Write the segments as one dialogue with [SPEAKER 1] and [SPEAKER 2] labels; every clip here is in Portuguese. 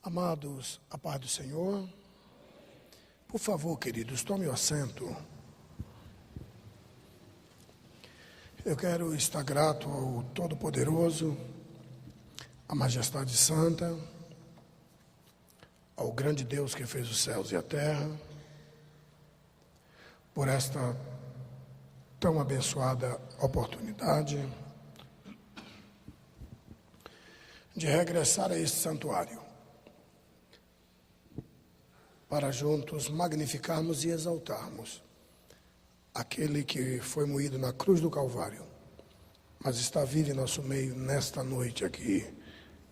[SPEAKER 1] Amados, a paz do Senhor. Por favor, queridos, tome o assento. Eu quero estar grato ao Todo-Poderoso, à Majestade Santa, ao grande Deus que fez os céus e a terra, por esta tão abençoada oportunidade de regressar a este santuário, para juntos magnificarmos e exaltarmos aquele que foi moído na cruz do Calvário, mas está vivo em nosso meio nesta noite aqui,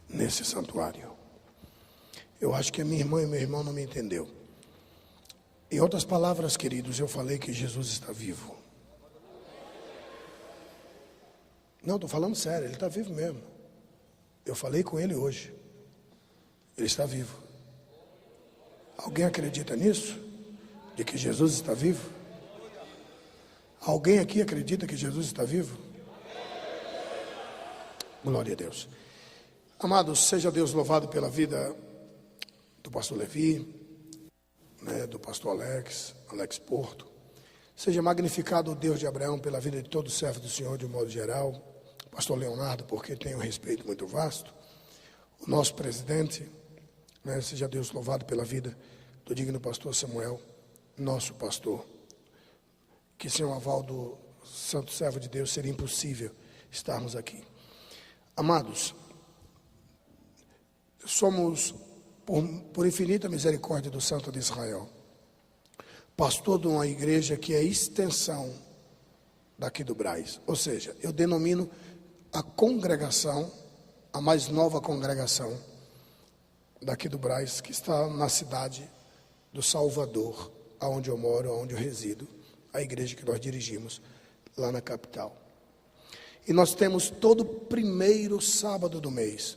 [SPEAKER 1] nesse santuário. Eu acho que a minha irmã e meu irmão não me entendeu. Em outras palavras, queridos, eu falei que Jesus está vivo. Não, estou falando sério, ele está vivo mesmo. Eu falei com ele hoje. Ele está vivo. Alguém acredita nisso? De que Jesus está vivo? Alguém aqui acredita que Jesus está vivo? Glória a Deus. Amados, seja Deus louvado pela vida do pastor Levi, do pastor Alex Porto. Seja magnificado o Deus de Abraão pela vida de todo servo do Senhor de um modo geral. Pastor Leonardo, porque tem um respeito muito vasto. O nosso presidente, seja Deus louvado pela vida do digno pastor Samuel, nosso pastor. Que sem o aval do santo servo de Deus seria impossível estarmos aqui. Amados, somos, por infinita misericórdia do Santo de Israel, pastor de uma igreja que é extensão daqui do Brás. Ou seja, eu denomino a congregação, a mais nova congregação daqui do Brás, que está na cidade do Salvador, aonde eu moro, aonde eu resido, a igreja que nós dirigimos lá na capital. E nós temos todo primeiro sábado do mês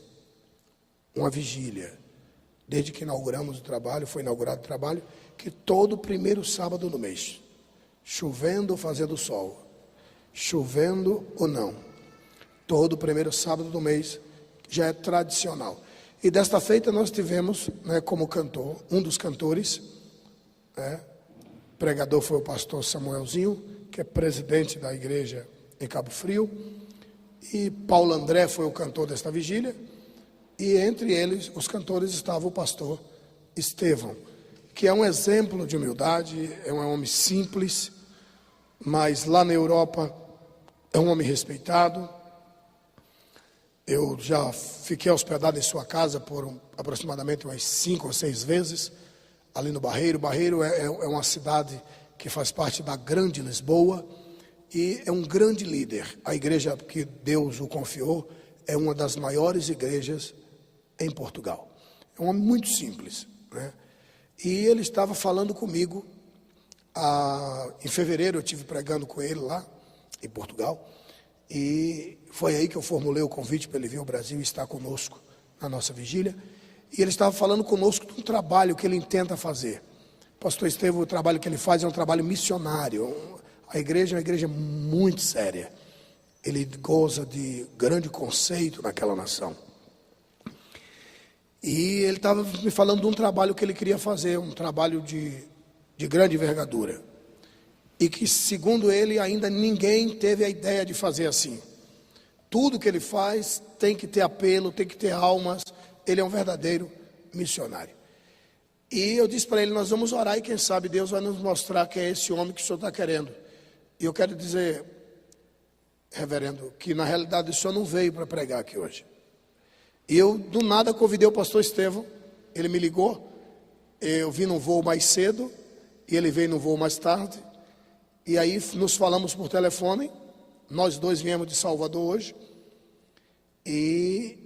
[SPEAKER 1] uma vigília. Desde que inauguramos o trabalho, foi inaugurado o trabalho, que todo primeiro sábado do mês, chovendo ou fazendo sol, chovendo ou não, todo primeiro sábado do mês já é tradicional. E desta feita nós tivemos, como cantor, um dos cantores, pregador foi o pastor Samuelzinho, que é presidente da igreja em Cabo Frio, e Paulo André foi o cantor desta vigília, e entre eles, os cantores, estava o pastor Estevão, que é um exemplo de humildade, é um homem simples, mas lá na Europa é um homem respeitado. Eu já fiquei hospedado em sua casa por aproximadamente umas 5 ou 6 vezes, ali no Barreiro. Barreiro é uma cidade que faz parte da grande Lisboa e é um grande líder. A igreja que Deus o confiou é uma das maiores igrejas em Portugal. É um homem muito simples, E ele estava falando comigo, em fevereiro eu estive pregando com ele lá em Portugal, e foi aí que eu formulei o convite para ele vir ao Brasil e estar conosco na nossa vigília. E ele estava falando conosco de um trabalho que ele intenta fazer. Pastor Estevão, o trabalho que ele faz é um trabalho missionário. A igreja é uma igreja muito séria. Ele goza de grande conceito naquela nação. E ele estava me falando de um trabalho que ele queria fazer, um trabalho de grande envergadura. E que, segundo ele, ainda ninguém teve a ideia de fazer assim. Tudo que ele faz tem que ter apelo, tem que ter almas. Ele é um verdadeiro missionário. E eu disse para ele, nós vamos orar e quem sabe Deus vai nos mostrar que é esse homem que o senhor está querendo. E eu quero dizer, reverendo, que na realidade o senhor não veio para pregar aqui hoje. E eu, do nada, convidei o pastor Estevão, ele me ligou, eu vim num voo mais cedo, e ele veio num voo mais tarde, e aí nos falamos por telefone, nós dois viemos de Salvador hoje, e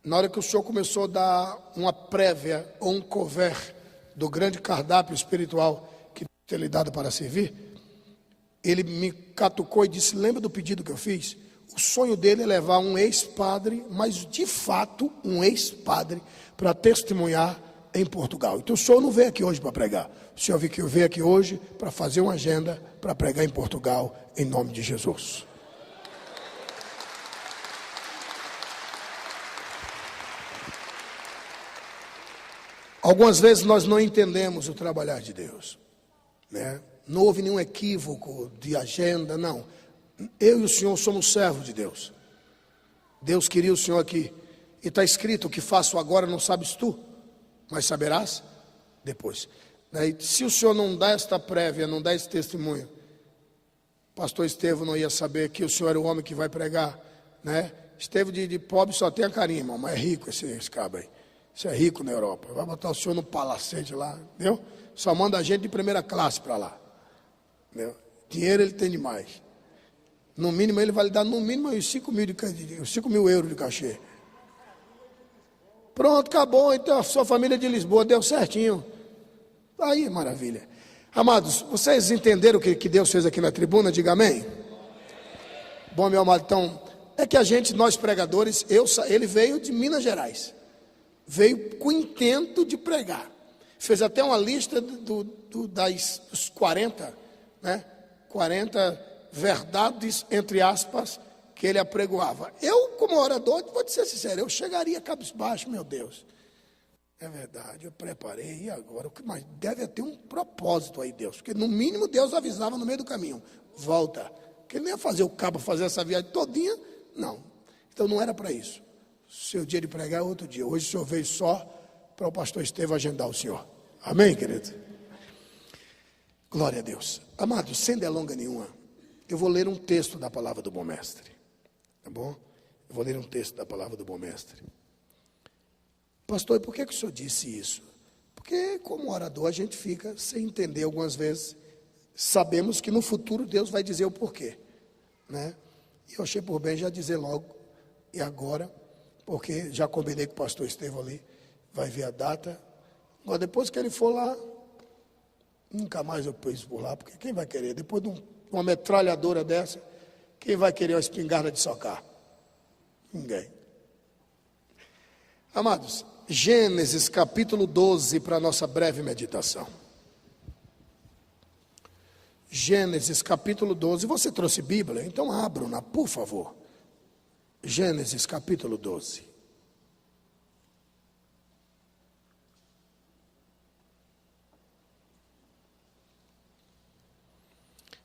[SPEAKER 1] na hora que o senhor começou a dar uma prévia, ou um cover, do grande cardápio espiritual que tem lhe dado para servir, ele me catucou e disse, lembra do pedido que eu fiz? O sonho dele é levar um ex-padre, mas de fato um ex-padre, para testemunhar em Portugal. Então o senhor não veio aqui hoje para pregar. O senhor veio aqui hoje para fazer uma agenda para pregar em Portugal, em nome de Jesus. Algumas vezes nós não entendemos o trabalhar de Deus, né? Não houve nenhum equívoco de agenda, não. Eu e o senhor somos servos de Deus. Deus queria o senhor aqui. E está escrito: o que faço agora não sabes tu, mas saberás depois. Se o senhor não dá esta prévia, não dá esse testemunho, pastor Estevão não ia saber que o senhor era o homem que vai pregar, né? Estevão de pobre só tem a carimba, mas é rico esse cabo aí. Isso é rico na Europa. Vai botar o senhor no palacete lá, entendeu? Só manda a gente de primeira classe para lá, entendeu? Dinheiro ele tem demais. No mínimo ele vai lhe dar no mínimo os 5 mil euros de cachê. Pronto, acabou. Então a sua família de Lisboa deu certinho. Aí, maravilha. Amados, vocês entenderam o que Deus fez aqui na tribuna? Diga amém. Bom, meu amado, então, é que nós pregadores, ele veio de Minas Gerais. Veio com o intento de pregar. Fez até uma lista dos 40, né? 40 verdades, entre aspas, que ele apregoava. Eu, como orador, vou te ser sincero, eu chegaria cabisbaixo, meu Deus. É verdade, eu preparei, e agora? Mas deve ter um propósito aí, Deus. Porque no mínimo Deus avisava no meio do caminho: volta. Porque ele nem ia fazer o cabo fazer essa viagem todinha, não. Então não era para isso. Seu dia de pregar é outro dia. Hoje o senhor veio só para o pastor Estevão agendar o senhor. Amém, querido? Glória a Deus. Amados, sem delonga nenhuma, eu vou ler um texto da palavra do bom mestre. Tá bom? Eu vou ler um texto da palavra do bom mestre. Pastor, e por que o senhor disse isso? Porque como orador a gente fica sem entender algumas vezes. Sabemos que no futuro Deus vai dizer o porquê, né? E eu achei por bem já dizer logo, e agora, porque já combinei com o pastor Estevão ali, vai ver a data. Agora depois que ele for lá, nunca mais eu pus por lá, porque quem vai querer? Depois de uma metralhadora dessa, quem vai querer uma espingarda de socar? Ninguém. Amados, Gênesis capítulo 12, para a nossa breve meditação. Gênesis capítulo 12, você trouxe Bíblia? Então abram-na, por favor. Gênesis capítulo 12.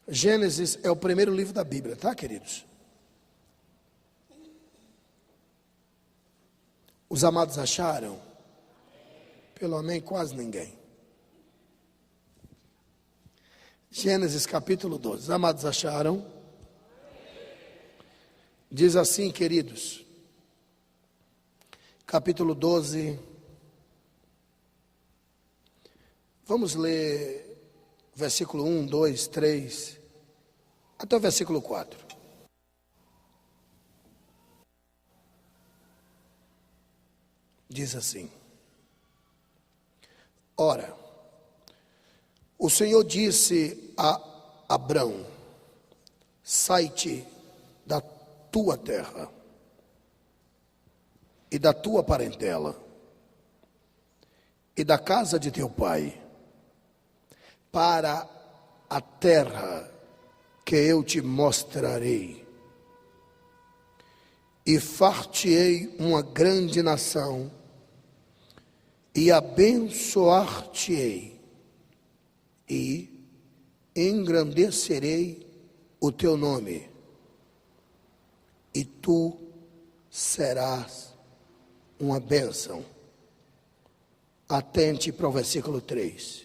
[SPEAKER 1] Gênesis é o primeiro livro da Bíblia, tá, queridos? Os amados acharam? Pelo amém, quase ninguém. Gênesis capítulo 12. Os amados acharam? Diz assim, queridos. Capítulo 12. Vamos ler versículo 1, 2, 3, até o versículo 4. Diz assim: Ora, o Senhor disse a Abrão: sai-te da tua terra e da tua parentela e da casa de teu pai, para a terra que eu te mostrarei, e far-te-ei uma grande nação, e abençoar-te-ei, e engrandecerei o teu nome, e tu serás uma bênção. Atente para o versículo 3.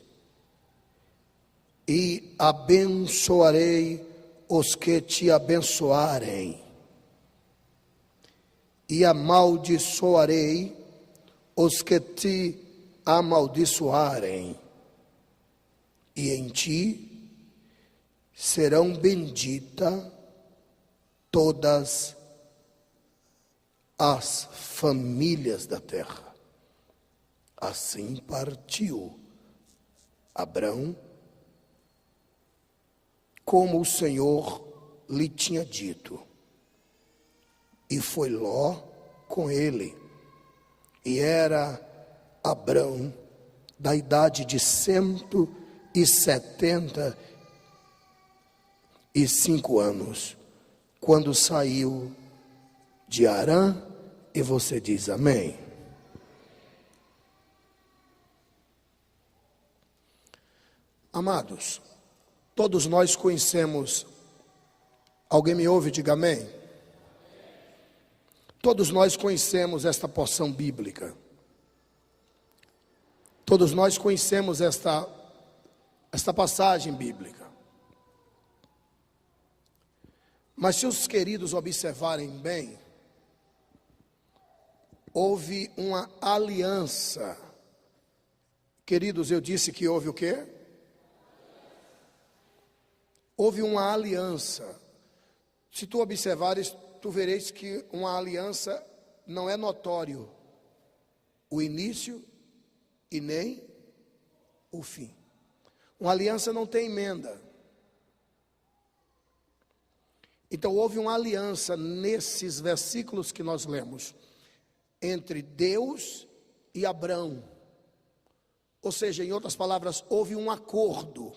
[SPEAKER 1] E abençoarei os que te abençoarem, e amaldiçoarei os que te amaldiçoarem, e em ti serão benditas todas as famílias da terra. Assim partiu Abrão, como o Senhor lhe tinha dito, e foi Ló com ele, e era Abrão da idade de 175 anos, quando saiu de Harã. E você diz amém. Amados, todos nós conhecemos, alguém me ouve, diga amém? Todos nós conhecemos esta porção bíblica. Todos nós conhecemos esta passagem bíblica. Mas se os queridos observarem bem, houve uma aliança. Queridos, eu disse que houve o quê? Houve uma aliança. Se tu observares, tu vereis que uma aliança não é notório o início e nem o fim. Uma aliança não tem emenda. Então houve uma aliança nesses versículos que nós lemos entre Deus e Abrão. Ou seja, em outras palavras, houve um acordo.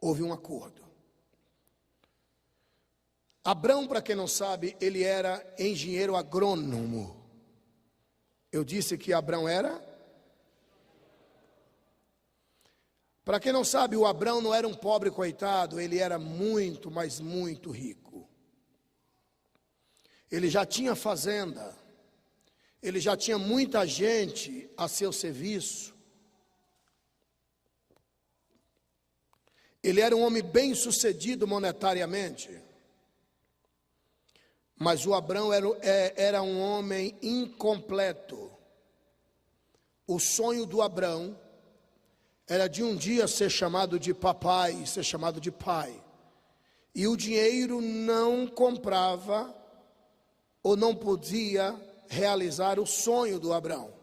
[SPEAKER 1] Houve um acordo. Abrão, para quem não sabe, ele era engenheiro agrônomo. Eu disse que Abrão era? Para quem não sabe, o Abrão não era um pobre coitado, ele era muito, mas muito rico. Ele já tinha fazenda, ele já tinha muita gente a seu serviço. Ele era um homem bem-sucedido monetariamente. Mas o Abrão era um homem incompleto. O sonho do Abrão era de um dia ser chamado de papai, ser chamado de pai. E o dinheiro não comprava ou não podia realizar o sonho do Abrão.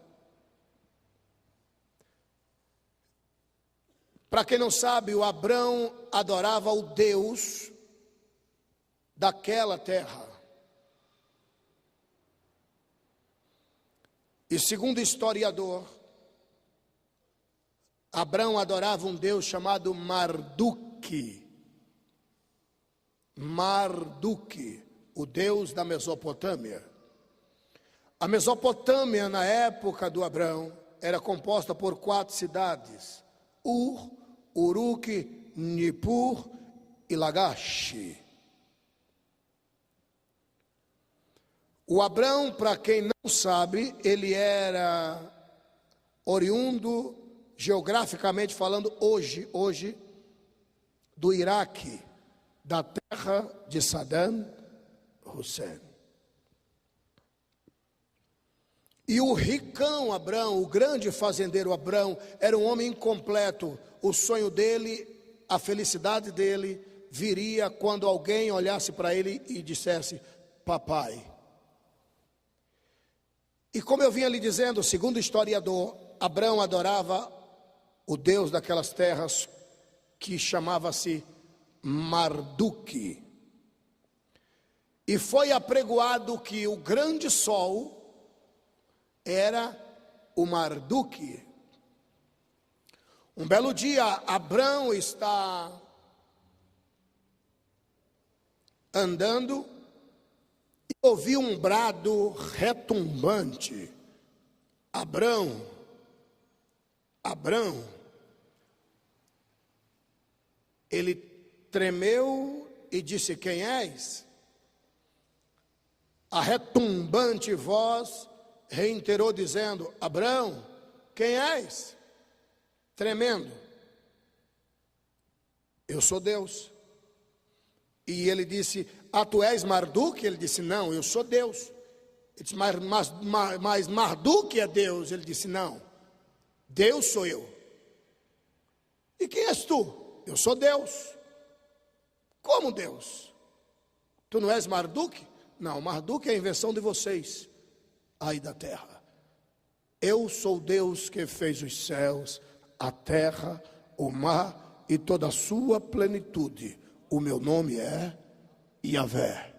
[SPEAKER 1] Para quem não sabe, o Abrão adorava o Deus daquela terra. E segundo o historiador, Abrão adorava um Deus chamado Marduk. Marduk, o Deus da Mesopotâmia. A Mesopotâmia, na época do Abrão, era composta por 4 cidades: Ur, Uruk, Nippur e Lagash. O Abrão, para quem não sabe, ele era oriundo, geograficamente falando, hoje, do Iraque, da terra de Saddam Hussein. E o ricão Abrão, o grande fazendeiro Abrão, era um homem incompleto. O sonho dele, a felicidade dele, viria quando alguém olhasse para ele e dissesse: papai. E como eu vinha lhe dizendo, segundo o historiador, Abrão adorava o Deus daquelas terras, que chamava-se Marduk. E foi apregoado que o grande sol era o Marduk. Um belo dia, Abrão está andando e ouviu um brado retumbante: Abrão, Abrão. Ele tremeu e disse: quem és? A retumbante voz reiterou dizendo: Abrão, quem és? Tremendo: eu sou Deus. E ele disse: ah, tu és Marduk? Ele disse: não, eu sou Deus. Ele disse: mas Marduk é Deus? Ele disse: não, Deus sou eu. E quem és tu? Eu sou Deus. Como Deus? Tu não és Marduk? Não, Marduk é a invenção de vocês aí da terra. Eu sou Deus que fez os céus, a terra, o mar e toda a sua plenitude. O meu nome é Yahvé,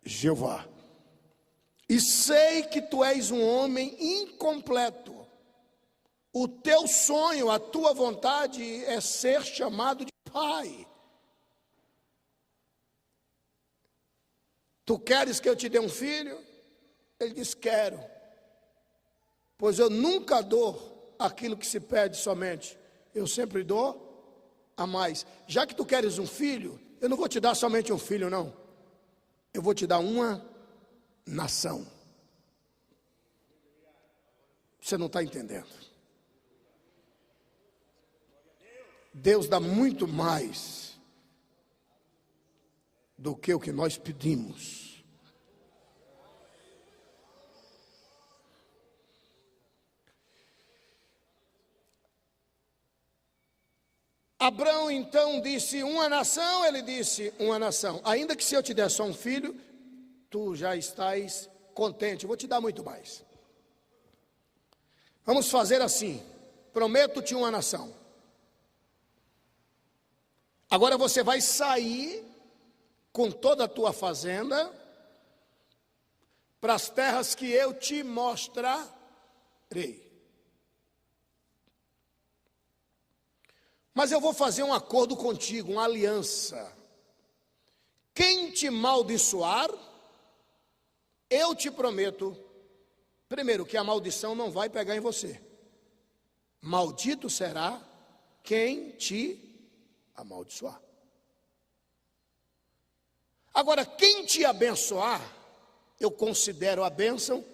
[SPEAKER 1] Jeová. E sei que tu és um homem incompleto. O teu sonho, a tua vontade é ser chamado de pai. Tu queres que eu te dê um filho? Ele diz: quero. Pois eu nunca dou aquilo que se pede somente. eu sempre dou a mais. Já que tu queres um filho, eu não vou te dar somente um filho, não. Eu vou te dar uma nação. Você não está entendendo. Deus dá muito mais do que o que nós pedimos. Abraão então disse uma nação, ele disse uma nação. Ainda que se eu te der só um filho, tu já estás contente, eu vou te dar muito mais. Vamos fazer assim, prometo-te uma nação. Agora você vai sair com toda a tua fazenda para as terras que eu te mostrarei. Mas eu vou fazer um acordo contigo, uma aliança. Quem te maldiçoar, eu te prometo, primeiro, que a maldição não vai pegar em você. Maldito será quem te amaldiçoar. Agora, quem te abençoar, eu considero a bênção,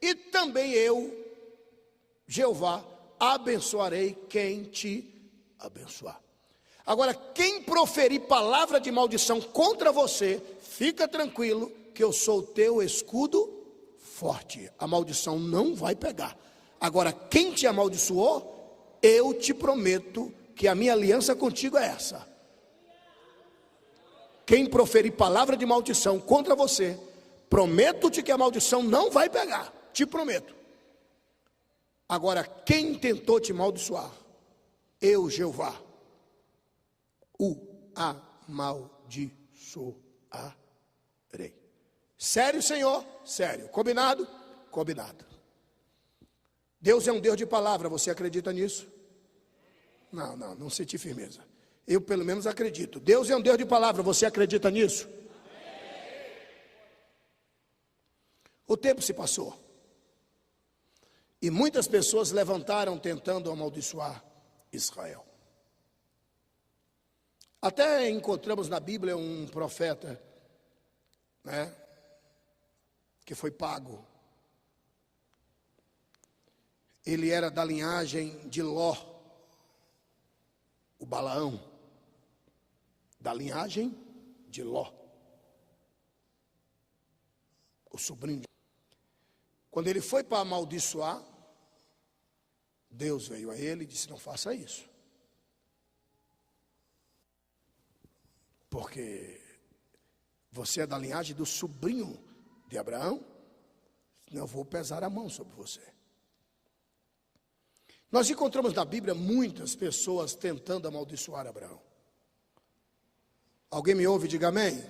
[SPEAKER 1] e também eu, Jeová, abençoarei quem te abençoar. Agora, quem proferir palavra de maldição contra você, fica tranquilo que eu sou o teu escudo forte. A maldição não vai pegar. Agora, quem te amaldiçoou, eu te prometo que a minha aliança contigo é essa. Quem proferir palavra de maldição contra você, prometo-te que a maldição não vai pegar. Te prometo. Agora, quem tentou te amaldiçoar, eu, Jeová, o amaldiçoarei. Sério, Senhor? Sério. Combinado? Combinado. Deus é um Deus de palavra, você acredita nisso? Não senti firmeza. Eu pelo menos acredito. Deus é um Deus de palavra, você acredita nisso? O tempo se passou. E muitas pessoas levantaram tentando amaldiçoar Israel. Até encontramos na Bíblia um profeta, né, que foi pago. Ele era da linhagem de Ló, o Balaão, da linhagem de Ló, o sobrinho. Quando ele foi para amaldiçoar, Deus veio a ele e disse: não faça isso, porque você é da linhagem do sobrinho de Abraão, senão eu vou pesar a mão sobre você. Nós encontramos na Bíblia muitas pessoas tentando amaldiçoar Abraão. Alguém me ouve? Diga amém.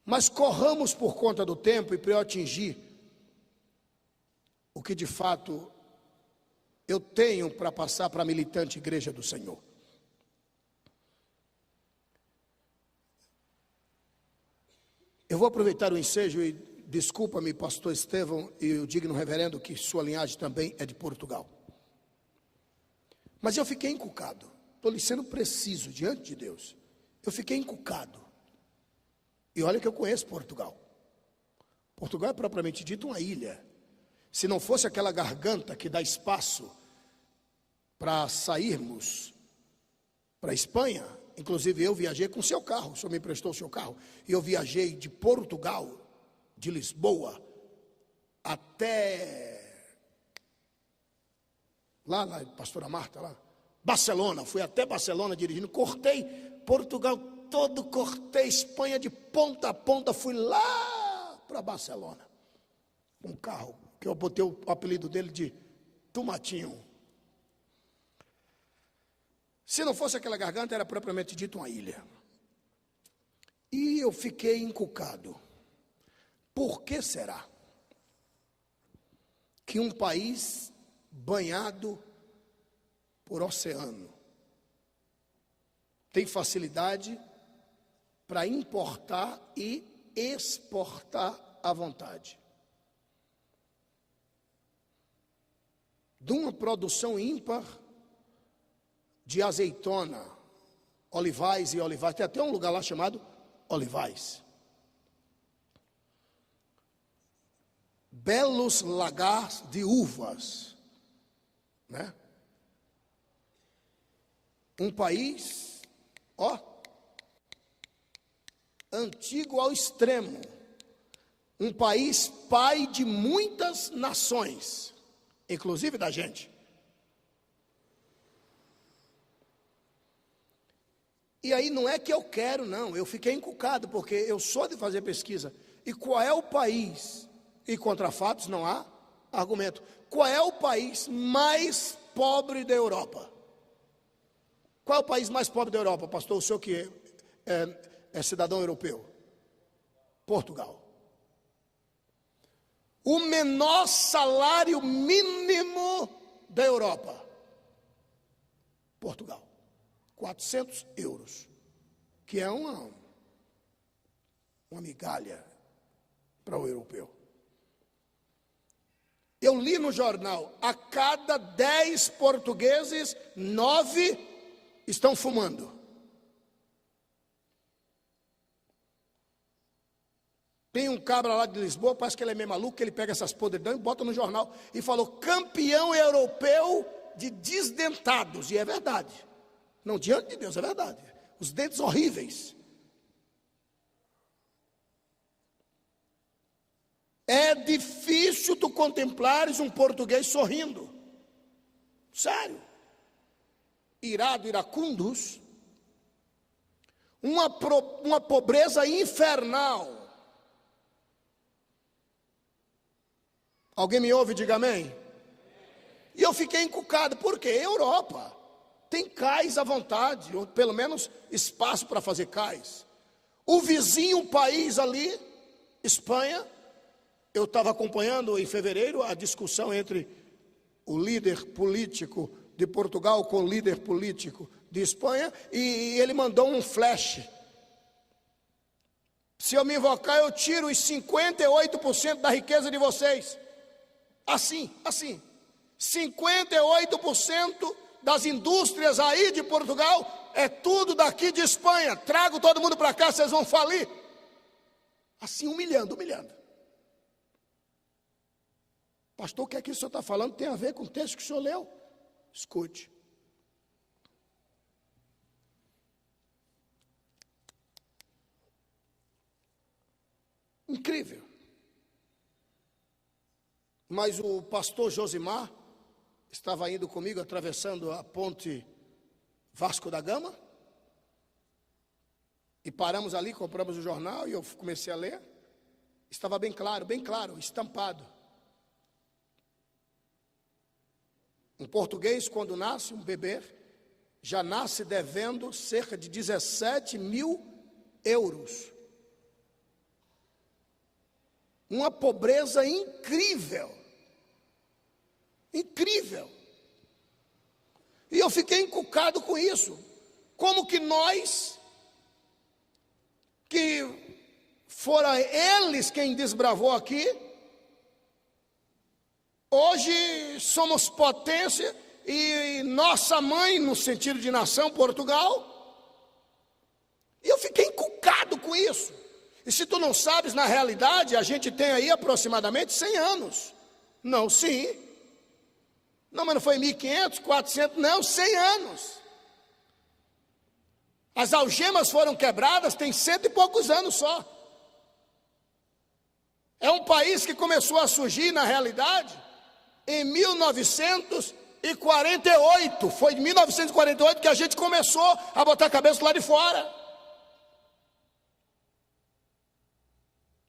[SPEAKER 1] Mas corramos por conta do tempo e para eu atingir o que de fato eu tenho para passar para a militante igreja do Senhor. Eu vou aproveitar o ensejo e desculpa-me, pastor Estevão e o digno reverendo, que sua linhagem também é de Portugal. Mas eu fiquei encucado, estou lhe sendo preciso diante de Deus. Eu fiquei encucado. E olha que eu conheço Portugal. Portugal é propriamente dito uma ilha. Se não fosse aquela garganta que dá espaço para sairmos para a Espanha, inclusive eu viajei com o seu carro, o senhor me emprestou o seu carro, e eu viajei de Portugal, de Lisboa, até lá, pastora Marta, lá, Barcelona, fui até Barcelona dirigindo, cortei Portugal todo, cortei Espanha de ponta a ponta, fui lá para Barcelona, um carro, que eu botei o apelido dele de Tomatinho. Se não fosse aquela garganta, era propriamente dito uma ilha. E eu fiquei encucado. Por que será que um país banhado por oceano tem facilidade para importar e exportar à vontade? De uma produção ímpar de azeitona, olivais e olivais. Tem até um lugar lá chamado Olivais. Belos lagares de uvas, né? Um país, antigo ao extremo, um país pai de muitas nações, inclusive da gente. E aí não é que eu quero, não, eu fiquei encucado, porque eu sou de fazer pesquisa. E qual é o país? E contra fatos não há argumento. Qual é o país mais pobre da Europa? Qual é o país mais pobre da Europa, pastor? O senhor que é cidadão europeu? Portugal. O menor salário mínimo da Europa. Portugal. 400 euros. Que é uma migalha para o europeu. Eu li no jornal, a cada 10 portugueses, 9 estão fumando. Tem um cabra lá de Lisboa, parece que ele é meio maluco, que ele pega essas podridão e bota no jornal, e falou, campeão europeu de desdentados, e é verdade. Não, diante de Deus, é verdade. Os dentes horríveis. É difícil tu contemplares um português sorrindo. Sério. Iracundos. Uma pobreza infernal. Alguém me ouve? Diga amém. E eu fiquei encucado. Por quê? Europa. Tem cais à vontade, ou pelo menos espaço para fazer cais. O vizinho país ali, Espanha. Eu estava acompanhando em fevereiro a discussão entre o líder político de Portugal com o líder político de Espanha, e ele mandou um flash. Se eu me invocar, eu tiro os 58% da riqueza de vocês. Assim. 58% das indústrias aí de Portugal é tudo daqui de Espanha. Trago todo mundo para cá, vocês vão falir. Assim, humilhando. Pastor, o que é que o senhor está falando? Tem a ver com o texto que o senhor leu? Escute. Incrível. Mas o pastor Josimar estava indo comigo, atravessando a ponte Vasco da Gama. E paramos ali, compramos o jornal e eu comecei a ler. Estava bem claro, estampado. Um português, quando nasce, um bebê, já nasce devendo cerca de 17 mil euros. Uma pobreza incrível. Incrível. E eu fiquei encucado com isso. Como que nós, que foram eles quem desbravou aqui, hoje somos potência e nossa mãe, no sentido de nação, Portugal. E eu fiquei encucado com isso. E se tu não sabes, na realidade, a gente tem aí aproximadamente 100 anos. Não, sim. Não, mas não foi 1.500, 400, não, 100 anos. As algemas foram quebradas, tem 100 e poucos anos só. É um país que começou a surgir, na realidade, em 1948. Foi em 1948 que a gente começou a botar a cabeça lá de fora.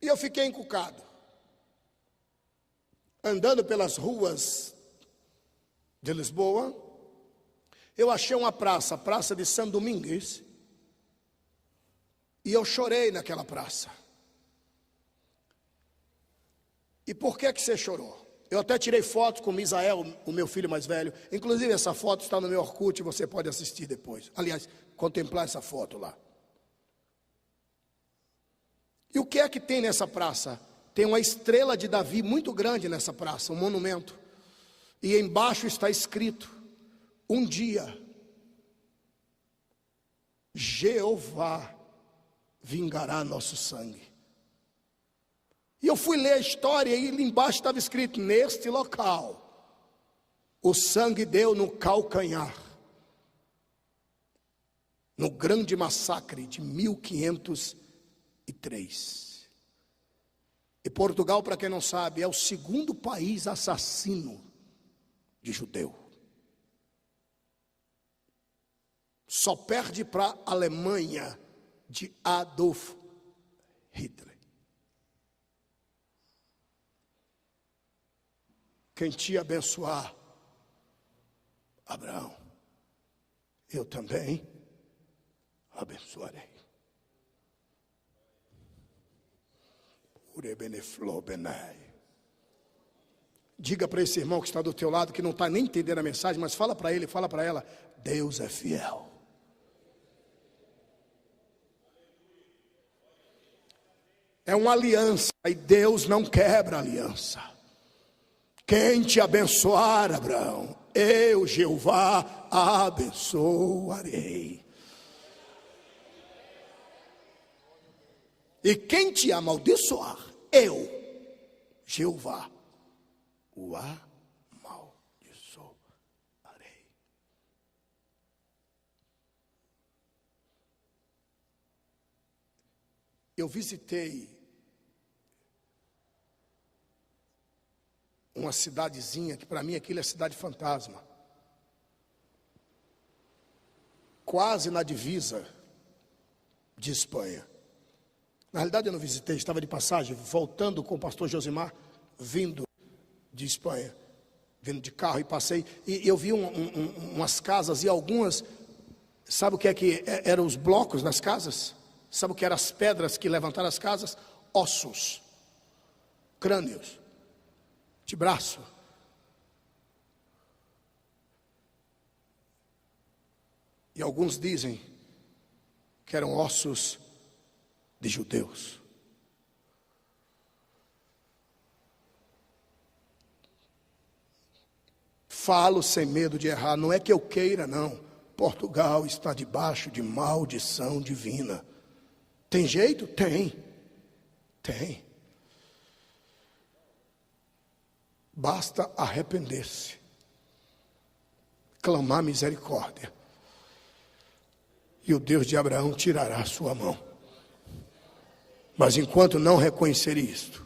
[SPEAKER 1] E eu fiquei encucado. Andando pelas ruas de Lisboa, eu achei uma praça, a Praça de São Domingos, e eu chorei naquela praça. E por que você chorou? Eu até tirei foto com Misael, o meu filho mais velho. Inclusive essa foto está no meu Orkut, você pode assistir depois. Aliás, contemplar essa foto lá. E o que é que tem nessa praça? Tem uma estrela de Davi muito grande nessa praça, um monumento. E embaixo está escrito, um dia Jeová vingará nosso sangue. E eu fui ler a história e ali embaixo estava escrito: neste local, o sangue deu no calcanhar, no grande massacre de 1503. E Portugal, para quem não sabe, é o segundo país assassino de judeu. Só perde para a Alemanha de Adolf Hitler. Quem te abençoar, Abraão, eu também abençoarei. Diga para esse irmão que está do teu lado, que não está nem entendendo a mensagem, mas fala para ele, fala para ela: Deus é fiel. É uma aliança e Deus não quebra a aliança. Quem te abençoar, Abraão, eu, Jeová, abençoarei. E quem te amaldiçoar, eu, Jeová, o amaldiçoarei. Eu visitei uma cidadezinha que para mim aquilo é cidade fantasma, quase na divisa de Espanha. Na realidade eu não visitei, estava de passagem, voltando com o pastor Josimar, vindo de Espanha, vindo de carro, e passei, e eu vi umas casas, e algumas, sabe o que eram os blocos das casas? Sabe o que eram as pedras que levantaram as casas? Ossos, crânios, de braço. E alguns dizem que eram ossos de judeus. Falo sem medo de errar, não é que eu queira, não. Portugal está debaixo de maldição divina. Tem jeito? Tem. Basta arrepender-se, clamar misericórdia, e o Deus de Abraão tirará a sua mão. Mas enquanto não reconhecer isto.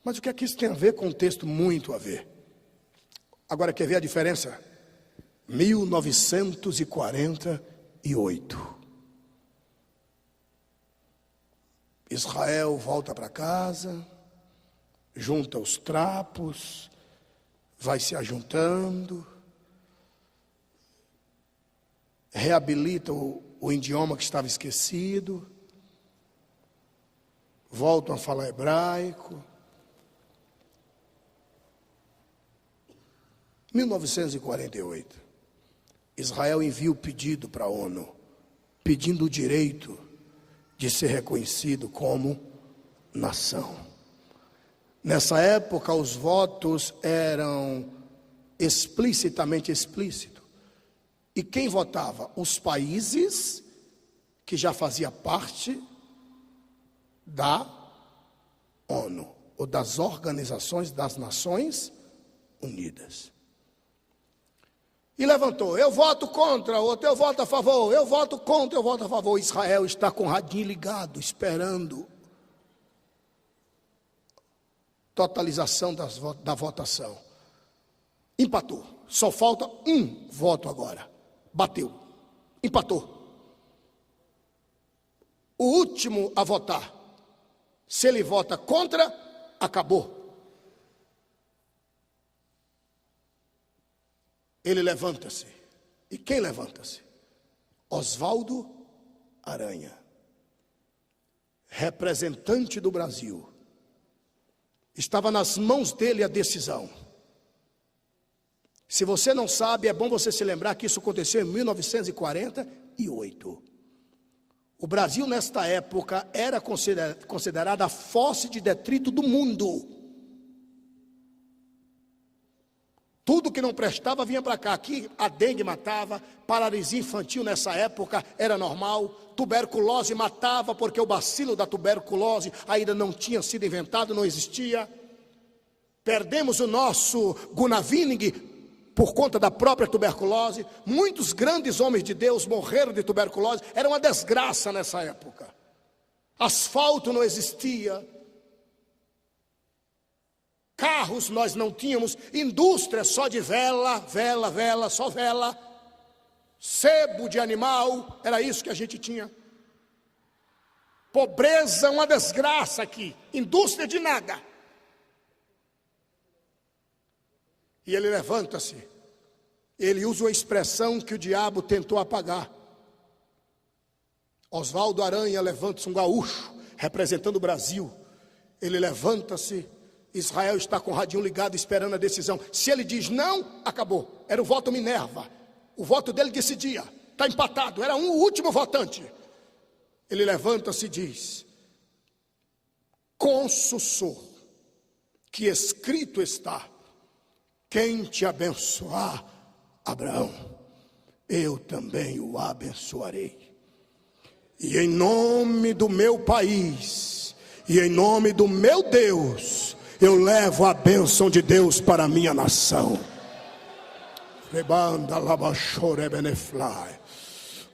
[SPEAKER 1] Mas o que é que isso tem a ver com o texto? Muito a ver. Agora, quer ver a diferença? 1948. Israel volta para casa, junta os trapos, vai se ajuntando, reabilita o idioma que estava esquecido, voltam a falar hebraico. 1948, Israel envia o pedido para a ONU, pedindo o direito de ser reconhecido como nação. Nessa época, os votos eram explicitamente explícitos. E quem votava? Os países que já faziam parte da ONU, ou das Organizações das Nações Unidas. E levantou: eu voto contra, outro eu voto a favor, eu voto contra, eu voto a favor. Israel está com o radinho ligado, esperando totalização da votação. Empatou, só falta um voto agora. Bateu, empatou. O último a votar, se ele vota contra, acabou. Ele levanta-se. E quem levanta-se? Oswaldo Aranha, representante do Brasil. Estava nas mãos dele a decisão. Se você não sabe, é bom você se lembrar que isso aconteceu em 1948. O Brasil, nesta época, era considerada a fosse de detrito do mundo. Tudo que não prestava vinha para cá. Aqui a dengue matava, paralisia infantil nessa época era normal, tuberculose matava, porque o bacilo da tuberculose ainda não tinha sido inventado, não existia. Perdemos o nosso Gunavinning por conta da própria tuberculose. Muitos grandes homens de Deus morreram de tuberculose. Era uma desgraça nessa época. Asfalto não existia. Carros nós não tínhamos. Indústria só de vela, só vela. Sebo de animal, era isso que a gente tinha. Pobreza, uma desgraça aqui. Indústria de nada. E ele levanta-se. Ele usa uma expressão que o diabo tentou apagar. Oswaldo Aranha levanta-se, um gaúcho, representando o Brasil. Ele levanta-se. Israel está com o radinho ligado, esperando a decisão. Se ele diz não, acabou. Era o voto Minerva. O voto dele decidia. Está empatado, era o último votante. Ele levanta-se e diz: cônsul sou, que escrito está, quem te abençoar, Abraão, eu também o abençoarei. E em nome do meu país, e em nome do meu Deus, eu levo a bênção de Deus para a minha nação.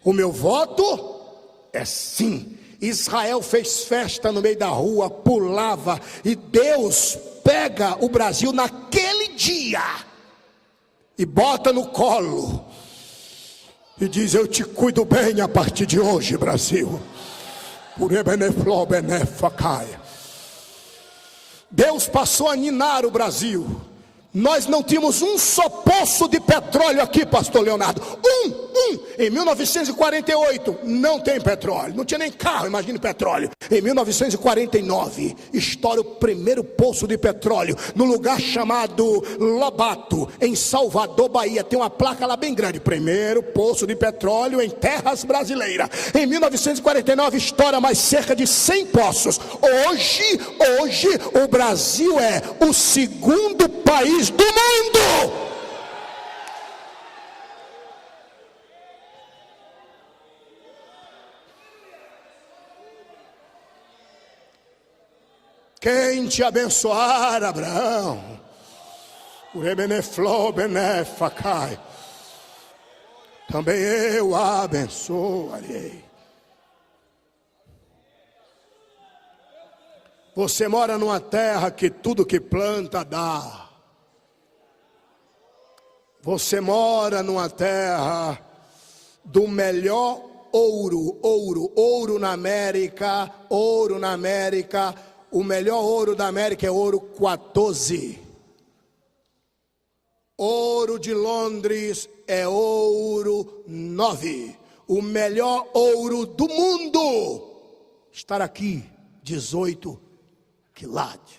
[SPEAKER 1] O meu voto é sim. Israel fez festa no meio da rua, pulava, e Deus pega o Brasil naquele dia e bota no colo e diz: eu te cuido bem a partir de hoje, Brasil. Deus passou a ninar o Brasil. Nós não tínhamos um só poço de petróleo aqui, pastor Leonardo. Em 1948 não tem petróleo, não tinha nem carro, imagine petróleo. Em 1949 estoura o primeiro poço de petróleo no lugar chamado Lobato, em Salvador, Bahia. Tem uma placa lá bem grande: primeiro poço de petróleo em terras brasileiras. Em 1949 estoura mais cerca de 100 poços. Hoje o Brasil é o segundo país do mundo. Quem te abençoar, Abraão, também eu abençoarei. Você mora numa terra que tudo que planta dá. Você mora numa terra do melhor ouro na América, o melhor ouro da América é ouro 14. Ouro de Londres é ouro 9. O melhor ouro do mundo está aqui, 18 quilates.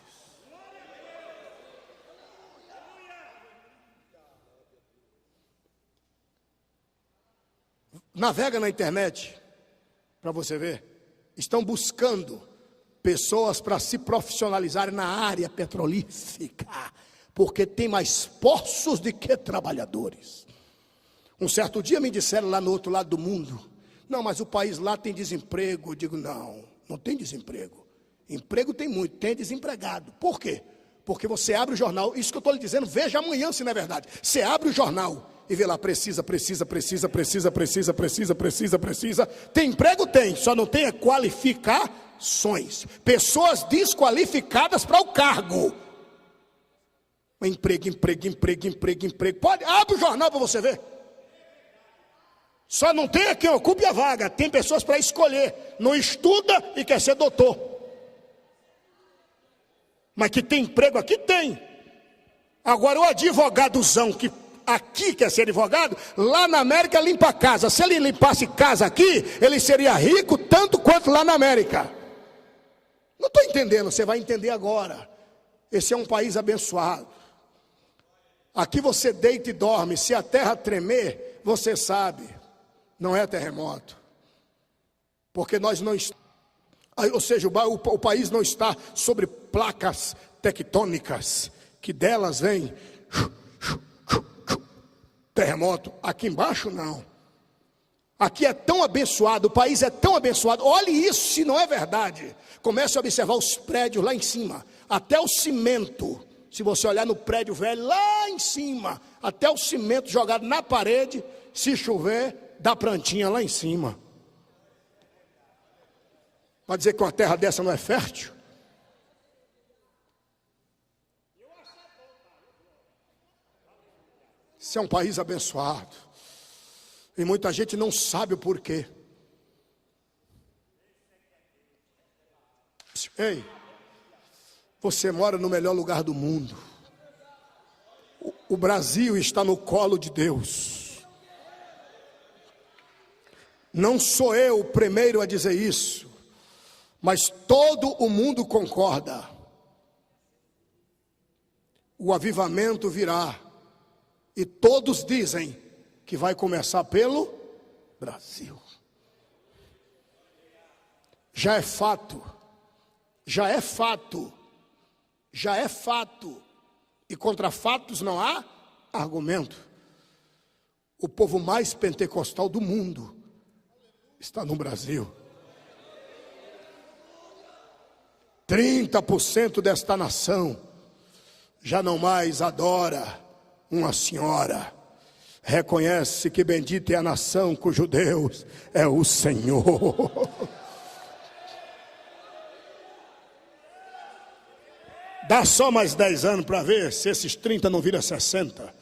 [SPEAKER 1] Navega na internet para você ver. Estão buscando pessoas para se profissionalizarem na área petrolífera, porque tem mais poços do que trabalhadores. Um certo dia me disseram lá no outro lado do mundo: não, mas o país lá tem desemprego. Eu digo: não tem desemprego. Emprego tem muito, tem desempregado. Por quê? Porque você abre o jornal, isso que eu estou lhe dizendo, veja amanhã se não é verdade. Você abre o jornal e vê lá: precisa. Tem emprego? Tem, só não tem qualificações. Pessoas desqualificadas para o cargo. Emprego. Pode, abre o jornal para você ver. Só não tem quem ocupe a vaga. Tem pessoas para escolher. Não estuda e quer ser doutor. Mas que tem emprego aqui, tem. Agora o advogadozão que aqui quer ser advogado, lá na América limpa a casa. Se ele limpasse casa aqui, ele seria rico tanto quanto lá na América. Não estou entendendo, você vai entender agora. Esse é um país abençoado. Aqui você deita e dorme. Se a terra tremer, você sabe, não é terremoto. Porque nós não estamos, ou seja, o país não está sobre placas tectônicas, que delas vem terremoto. Aqui embaixo não. Aqui é tão abençoado, o país é tão abençoado. Olhe isso, se não é verdade. Comece a observar os prédios lá em cima, até o cimento. Se você olhar no prédio velho, lá em cima, até o cimento jogado na parede, se chover, dá plantinha lá em cima. Para dizer que uma terra dessa não é fértil? Isso é um país abençoado. E muita gente não sabe o porquê. Ei, você mora no melhor lugar do mundo. O Brasil está no colo de Deus. Não sou eu o primeiro a dizer isso, mas todo o mundo concorda. O avivamento virá, e todos dizem que vai começar pelo Brasil. Já é fato, já é fato, já é fato, e contra fatos não há argumento. O povo mais pentecostal do mundo está no Brasil. 30% desta nação já não mais adora uma senhora. Reconhece que bendita é a nação cujo Deus é o Senhor. Dá só mais 10 anos para ver se esses 30 não viram 60.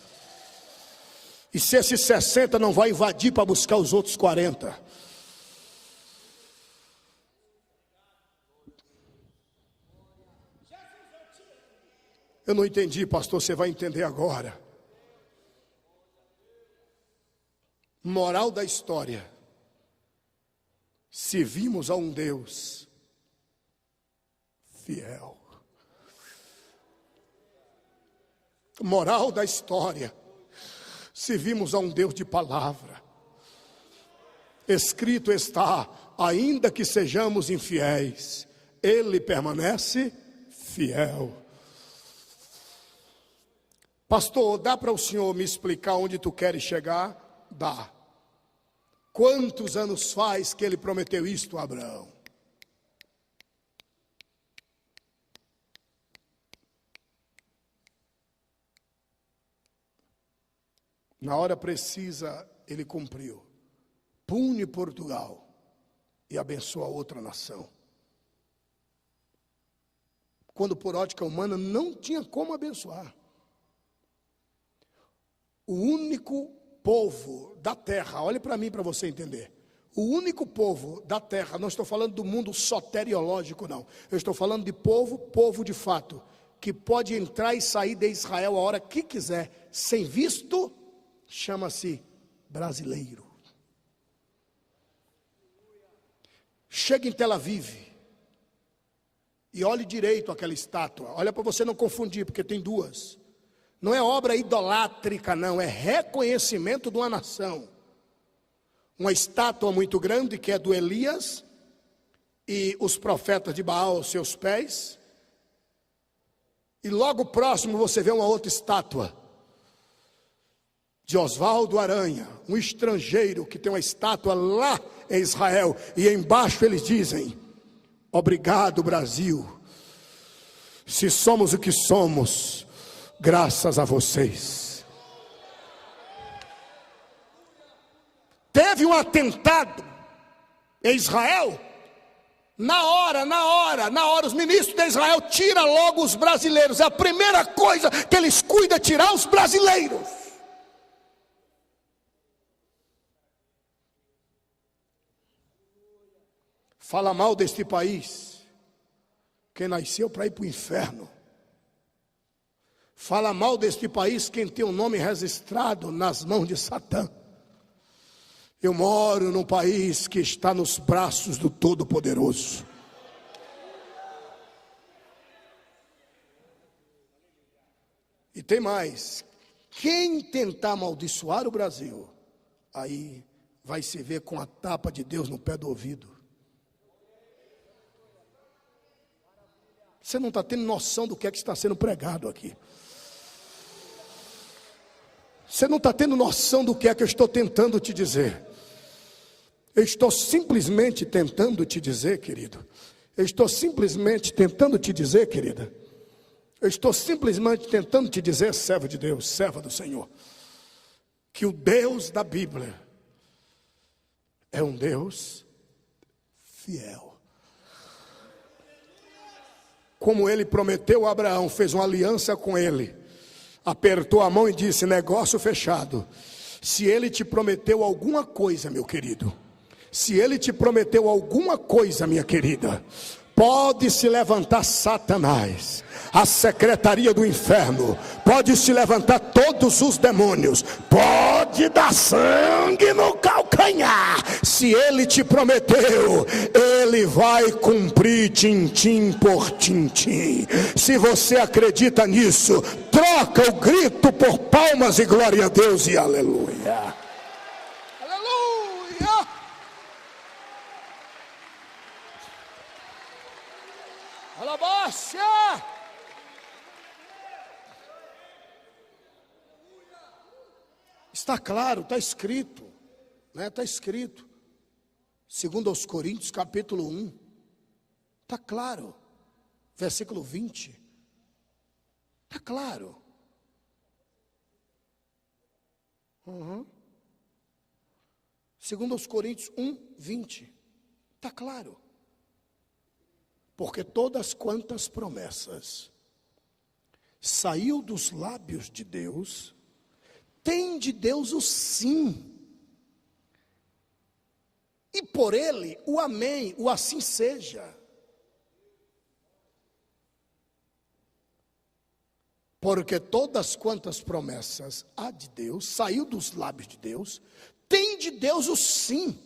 [SPEAKER 1] E se esses 60 não vai invadir para buscar os outros 40. Eu não entendi, pastor, você vai entender agora. Moral da história: servimos a um Deus fiel. Moral da história: servimos a um Deus de palavra. Escrito está: ainda que sejamos infiéis, Ele permanece fiel. Pastor, dá para o senhor me explicar onde tu queres chegar? Dá. Quantos anos faz que ele prometeu isto a Abraão? Na hora precisa, ele cumpriu. Pune Portugal e abençoa outra nação. Quando por ótica humana não tinha como abençoar. O único povo da terra, olhe para mim para você entender. O único povo da terra, não estou falando do mundo soteriológico não. Eu estou falando de povo de fato, que pode entrar e sair de Israel a hora que quiser, sem visto, chama-se brasileiro. Chega em Tel Aviv e olhe direito aquela estátua. Olha para você não confundir, porque tem duas. Não é obra idolátrica, não, é reconhecimento de uma nação. Uma estátua muito grande que é do Elias e os profetas de Baal aos seus pés. E logo próximo você vê uma outra estátua de Oswaldo Aranha, um estrangeiro que tem uma estátua lá em Israel. E embaixo eles dizem: obrigado, Brasil. Se somos o que somos, graças a vocês. Teve um atentado em Israel. Na hora, os ministros de Israel tiram logo os brasileiros. É a primeira coisa que eles cuidam, é tirar os brasileiros. Fala mal deste país quem nasceu para ir para o inferno. Fala mal deste país quem tem o nome registrado nas mãos de Satã. Eu moro num país que está nos braços do Todo-Poderoso. E tem mais: quem tentar amaldiçoar o Brasil, aí vai se ver com a tapa de Deus no pé do ouvido. Você não está tendo noção do que é que está sendo pregado aqui. Você não está tendo noção do que é que eu estou tentando te dizer. Eu estou simplesmente tentando te dizer, querido. Eu estou simplesmente tentando te dizer, querida. Eu estou simplesmente tentando te dizer, servo de Deus, serva do Senhor, que o Deus da Bíblia é um Deus fiel. Como ele prometeu a Abraão, fez uma aliança com ele, apertou a mão e disse, negócio fechado. Se ele te prometeu alguma coisa, meu querido, se ele te prometeu alguma coisa, minha querida, pode se levantar Satanás, a secretaria do inferno, pode se levantar todos os demônios, pode dar sangue no calcanhar. Se ele te prometeu, ele vai cumprir tintim por tintim. Se você acredita nisso, troca o grito por palmas e glória a Deus e aleluia. Aleluia. Alabácia. Está claro, está escrito, né? Está escrito, segundo aos Coríntios, capítulo 1, está claro, versículo 20, está claro. Segundo aos Coríntios 1, 20, está claro. Porque todas quantas promessas saiu dos lábios de Deus, tem de Deus o sim, e por ele o amém, o assim seja. Porque todas quantas promessas há de Deus, saiu dos lábios de Deus, tem de Deus o sim,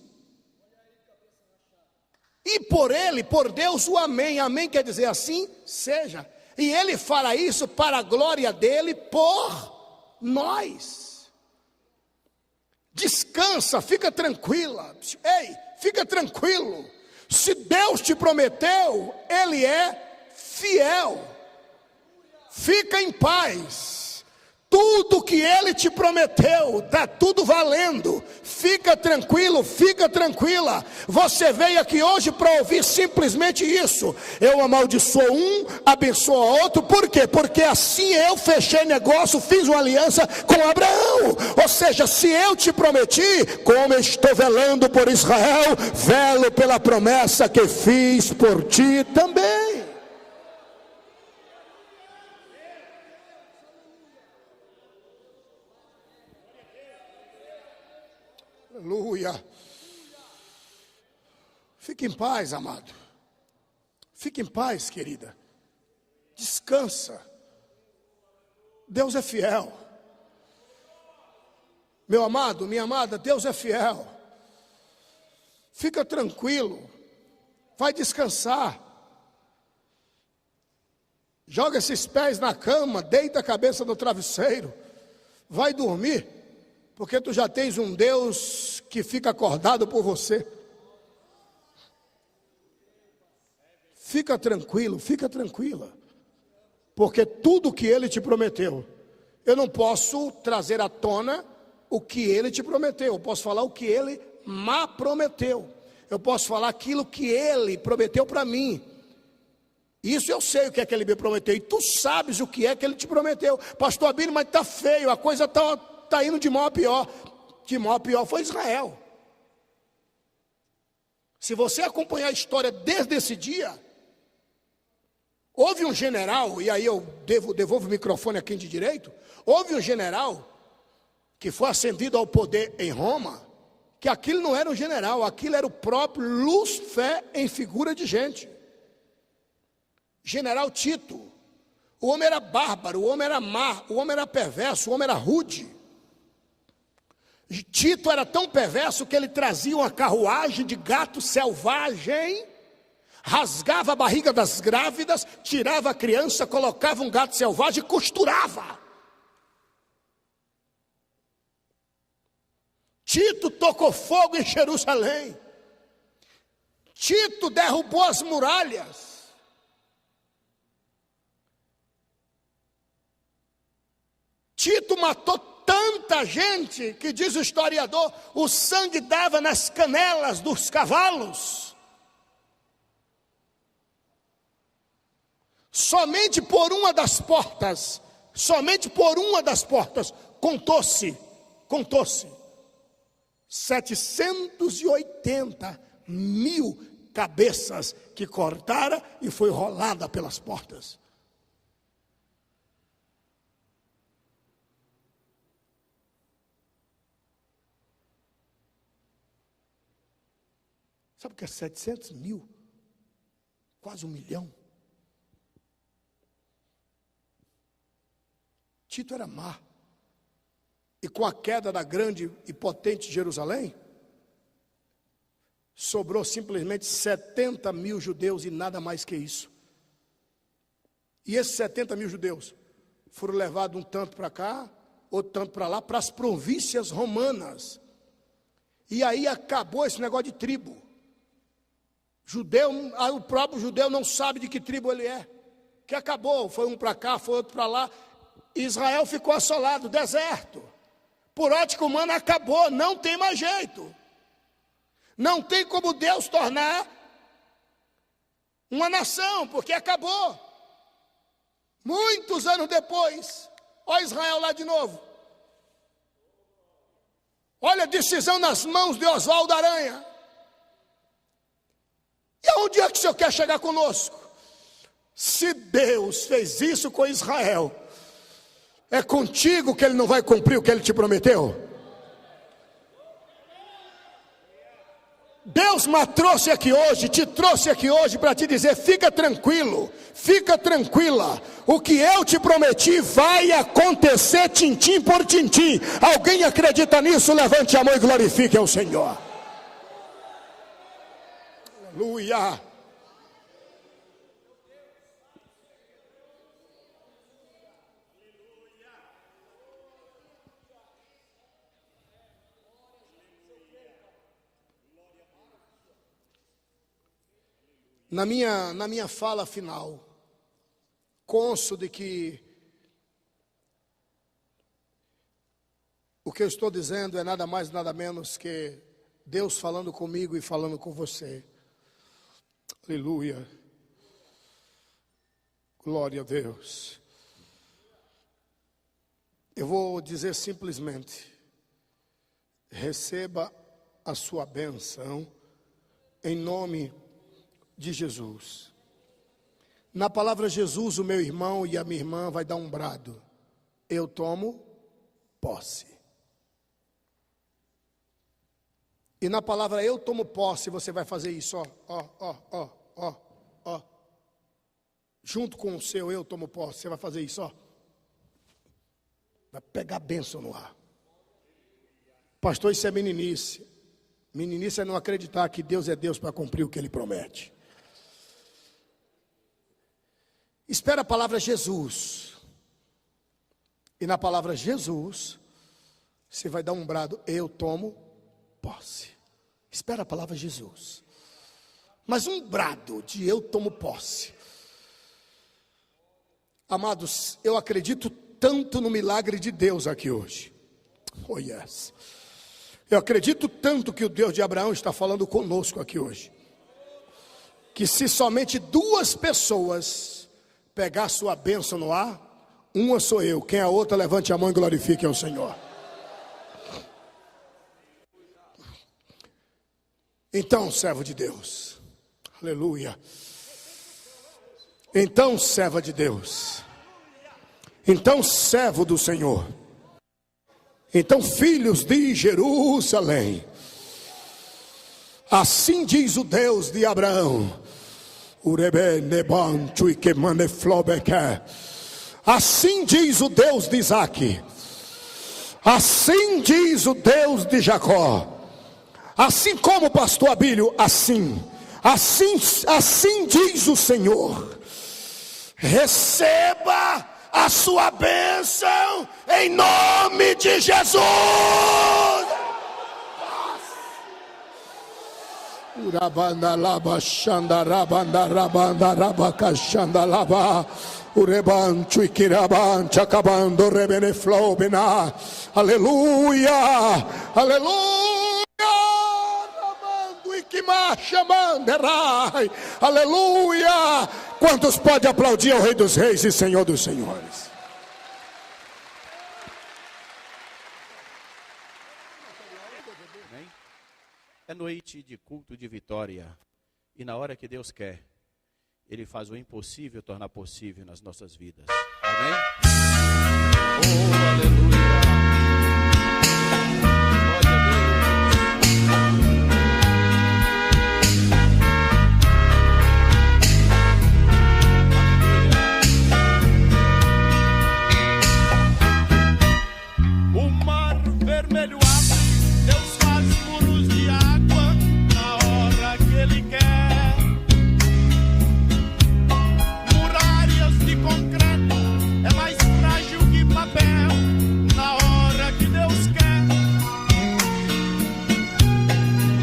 [SPEAKER 1] e por ele, por Deus o amém. Amém quer dizer assim seja, e ele fará isso para a glória dele por nós. Descansa, fica tranquila. Ei, fica tranquilo. Se Deus te prometeu, ele é fiel. Fica em paz. Tudo que ele te prometeu, está tudo valendo. Fica tranquilo, fica tranquila. Você veio aqui hoje para ouvir simplesmente isso. Eu amaldiçoo um, abençoo outro. Por quê? Porque assim eu fechei negócio, fiz uma aliança com Abraão. Ou seja, se eu te prometi, como eu estou velando por Israel, velo pela promessa que fiz por ti também. Aleluia. Fique em paz, amado. Fique em paz, querida. Descansa. Deus é fiel. Meu amado, minha amada, Deus é fiel. Fica tranquilo. Vai descansar. Joga esses pés na cama, deita a cabeça no travesseiro. Vai dormir. Porque tu já tens um Deus que fica acordado por você. Fica tranquilo, fica tranquila. Porque tudo que ele te prometeu, eu não posso trazer à tona o que ele te prometeu. Eu posso falar o que ele me prometeu. Eu posso falar aquilo que ele prometeu para mim. Isso eu sei o que é que ele me prometeu. E tu sabes o que é que ele te prometeu. Pastor Abílio, mas está feio, a coisa está indo de mal a pior. De mal a pior foi Israel. Se você acompanhar a história desde esse dia, houve um general, e aí eu devolvo o microfone a quem de direito, houve um general que foi ascendido ao poder em Roma, que aquilo não era um general, aquilo era o próprio Lúcifer em figura de gente. General Tito. O homem era bárbaro, o homem era má, o homem era perverso, o homem era rude. Tito era tão perverso que ele trazia uma carruagem de gato selvagem, rasgava a barriga das grávidas, tirava a criança, colocava um gato selvagem e costurava. Tito tocou fogo em Jerusalém. Tito derrubou as muralhas. Tito matou tanta gente que, diz o historiador, o sangue dava nas canelas dos cavalos. Somente por uma das portas, contou-se 780 mil cabeças que cortaram e foi rolada pelas portas. Sabe o que é 700 mil? Quase 1 milhão. Tito era má. E com a queda da grande e potente Jerusalém, sobrou simplesmente 70 mil judeus e nada mais que isso. E esses 70 mil judeus foram levados um tanto para cá, outro tanto para lá, para as províncias romanas. E aí acabou esse negócio de tribo. O próprio judeu não sabe de que tribo ele é. Que acabou, foi um para cá, foi outro para lá. Israel ficou assolado, deserto. Por ótica humana acabou, não tem mais jeito. Não tem como Deus tornar uma nação, porque acabou. Muitos anos depois, olha Israel lá de novo. Olha a decisão nas mãos de Oswaldo Aranha. E aonde é que o Senhor quer chegar conosco? Se Deus fez isso com Israel, é contigo que Ele não vai cumprir o que Ele te prometeu? Deus te trouxe aqui hoje para te dizer: fica tranquilo, fica tranquila. O que eu te prometi vai acontecer tintim por tintim. Alguém acredita nisso? Levante a mão e glorifique ao Senhor. Aleluia. Na minha fala final, consto de que o que eu estou dizendo é nada mais, nada menos que Deus falando comigo e falando com você. Aleluia. Glória a Deus. Eu vou dizer simplesmente: receba a sua bênção em nome de Jesus. Na palavra Jesus, o meu irmão e a minha irmã vai dar um brado: eu tomo posse. E na palavra eu tomo posse, você vai fazer isso, ó. Junto com o seu eu tomo posse, você vai fazer isso, ó. Vai pegar a bênção no ar. Pastor, isso é meninice. Meninice é não acreditar que Deus é Deus para cumprir o que Ele promete. Espera a palavra Jesus. E na palavra Jesus, você vai dar um brado: eu tomo posse. Espera a palavra Jesus. Mas um brado de eu tomo posse. Amados, eu acredito tanto no milagre de Deus aqui hoje. Oh yes. Eu acredito tanto que o Deus de Abraão está falando conosco aqui hoje. Que se somente 2 pessoas pegar sua bênção no ar, uma sou eu. Quem é a outra, levante a mão e glorifique ao Senhor. Então, servo de Deus, aleluia. Então, serva de Deus, então, servo do Senhor, então, filhos de Jerusalém, assim diz o Deus de Abraão, assim diz o Deus de Isaque, assim diz o Deus de Jacó. Assim como, pastor Abílio, assim diz o Senhor: receba a sua bênção em nome de Jesus. O rebancho e quirabancho acabando rebeneflobena. Aleluia, aleluia. Ramando e que marcha manderai. Aleluia. Quantos podem aplaudir ao Rei dos Reis e Senhor dos Senhores?
[SPEAKER 2] É noite de culto de vitória. E na hora que Deus quer, Ele faz o impossível tornar possível nas nossas vidas. Amém? Oh, aleluia! Glória a Deus! O mar vermelho abre, Deus faz muros de água na hora que Ele quer. Muralhas de concreto é mais frágil que papel na hora que Deus quer.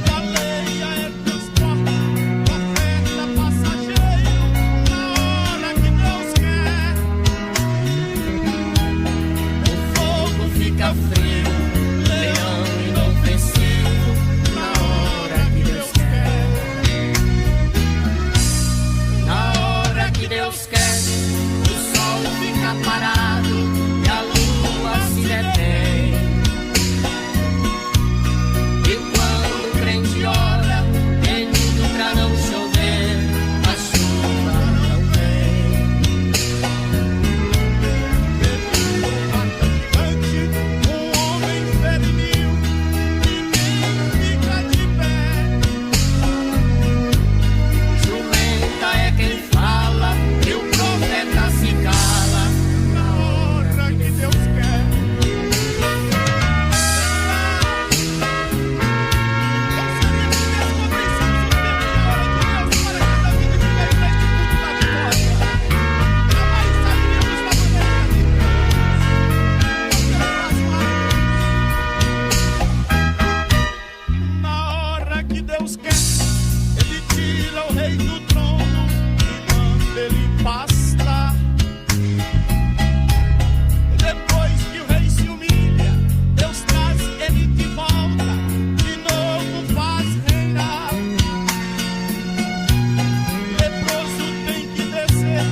[SPEAKER 2] Baleia é transporte, profeta passageiro na hora que Deus quer. O fogo fica frio, leão inofensivo na hora que Deus quer. Na hora que Deus quer, o sol fica parado e a lua se detém. E quando o crente ora, pedindo pra não chover, a chuva não vem. Um homem ferimil, ninguém fica de pé. Jumenta é quem fala e o profeta se cala na hora que Deus quer. Na hora que Deus quer, Ele tira o rei do trono e manda ele pastar. Depois que o rei se humilha, Deus traz ele de volta, de novo faz reinar. Leproso tem que descer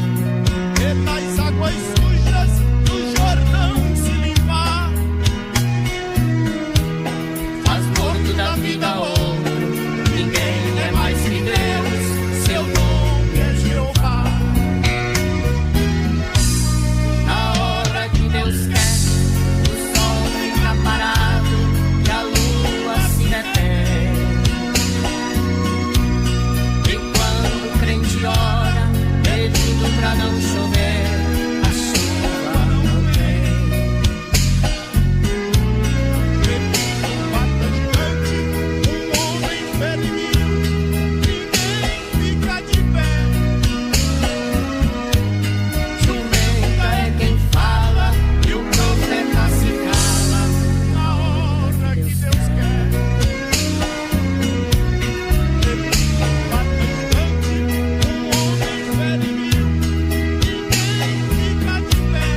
[SPEAKER 2] e nas águas sujas do Jordão se limpar. Faz morto da vida outro, ninguém é mais que Deus, seu nome é Jeová. Na hora que Deus quer, o sol fica parado e a lua se detém. E quando o crente ora, pedindo pra não chover, a chuva não vem. Bata gigante, um homem ferimil, ninguém fica de pé. Jumenta é quem fala e o profeta se cala na hora que Deus quer. Bata gigante, um homem ferimil, ninguém fica de pé.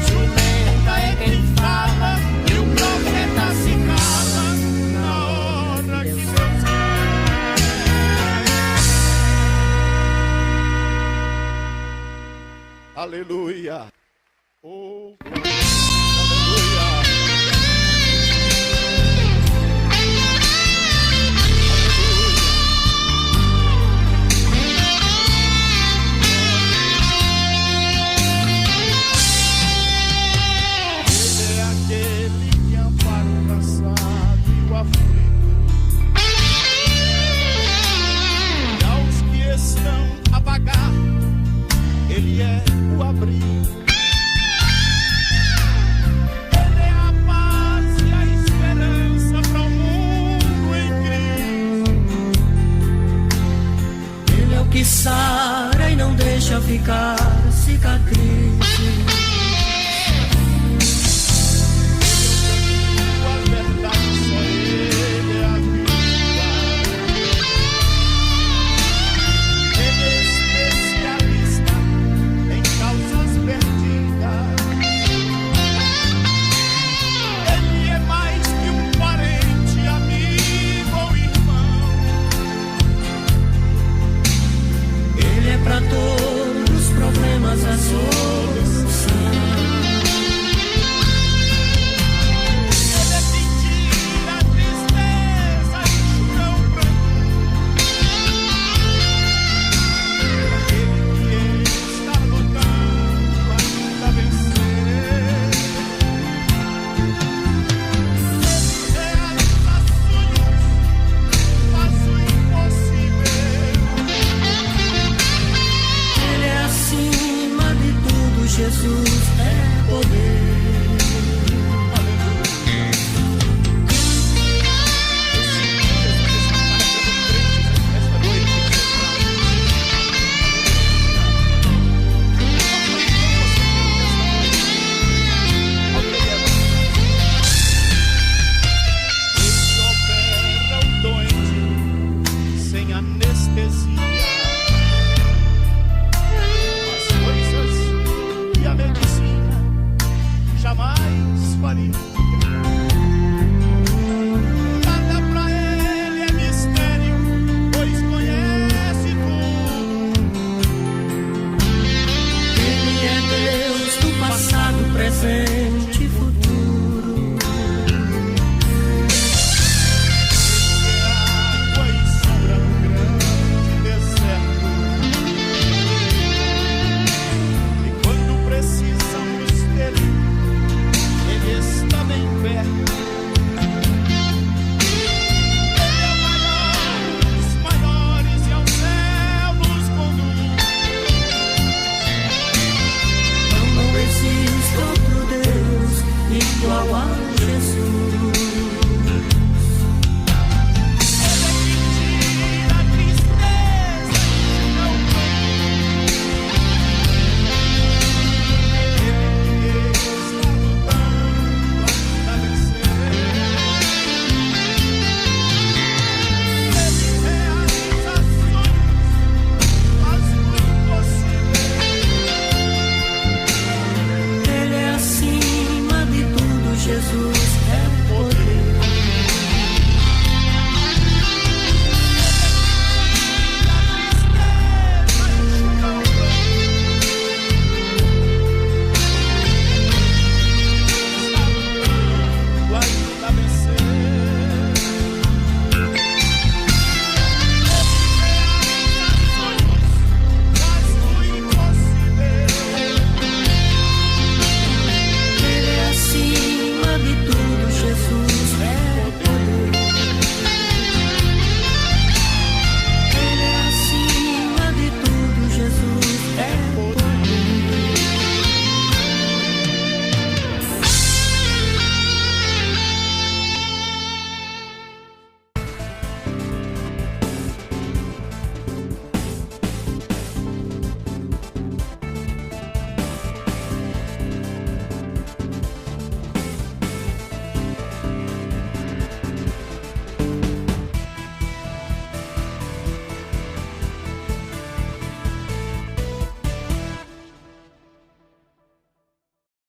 [SPEAKER 2] Jumenta é quem fala e o profeta se cala na hora que Deus quer. Aleluia. Oh, aleluia. Ele é aquele que ampara o cansado e o aflito, e aos que estão a vagar, Ele é o abrigo. Ele é a paz e a esperança para o mundo em Cristo.
[SPEAKER 3] Ele é o que sara e não deixa ficar cicatrizes.